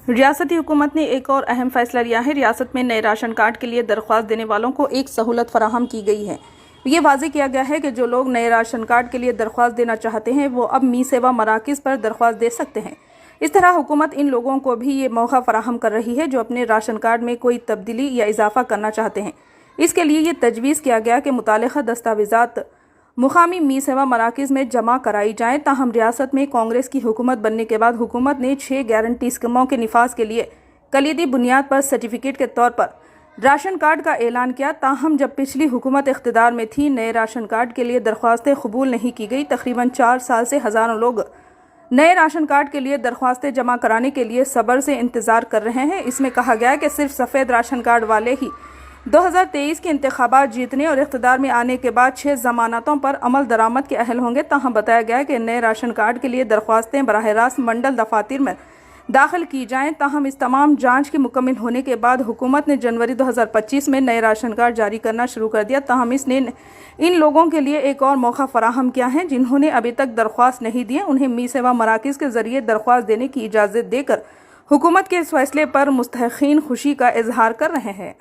ریاستی حکومت نے ایک اور اہم فیصلہ لیا ہے۔ ریاست میں نئے راشن کارڈ کے لیے درخواست دینے والوں کو ایک سہولت فراہم کی گئی ہے۔ یہ واضح کیا گیا ہے کہ جو لوگ نئے راشن کارڈ کے لیے درخواست دینا چاہتے ہیں وہ اب می سیوا مراکز پر درخواست دے سکتے ہیں۔ اس طرح حکومت ان لوگوں کو بھی یہ موقع فراہم کر رہی ہے جو اپنے راشن کارڈ میں کوئی تبدیلی یا اضافہ کرنا چاہتے ہیں۔ اس کے لیے یہ تجویز کیا گیا کہ متعلقہ دستاویزات مقامی می سیوا مراکز میں جمع کرائی جائیں۔ تاہم ریاست میں کانگریس کی حکومت بننے کے بعد حکومت نے 6 گارنٹی اسکیموں کے نفاذ کے لیے کلیدی بنیاد پر سرٹیفکیٹ کے طور پر راشن کارڈ کا اعلان کیا۔ تاہم جب پچھلی حکومت اقتدار میں تھی نئے راشن کارڈ کے لیے درخواستیں قبول نہیں کی گئی۔ تقریباً 4 سال سے ہزاروں لوگ نئے راشن کارڈ کے لیے درخواستیں جمع کرانے کے لیے صبر سے انتظار کر رہے ہیں۔ اس میں کہا گیا ہے کہ صرف سفید راشن کارڈ والے ہی 2023 کے انتخابات جیتنے اور اقتدار میں آنے کے بعد 6 ضمانتوں پر عمل درآمد کے اہل ہوں گے۔ تاہم بتایا گیا ہے کہ نئے راشن کارڈ کے لیے درخواستیں براہ راست منڈل دفاتر میں داخل کی جائیں۔ تاہم اس تمام جانچ کے مکمل ہونے کے بعد حکومت نے جنوری 2025 میں نئے راشن کارڈ جاری کرنا شروع کر دیا۔ تاہم اس نے ان لوگوں کے لیے ایک اور موقع فراہم کیا ہے جنہوں نے ابھی تک درخواست نہیں دی ہے۔ انہیں می سیوا مراکز کے ذریعے درخواست دینے کی اجازت دے کر حکومت کے اس فیصلے پر مستحقین خوشی کا اظہار کر رہے ہیں۔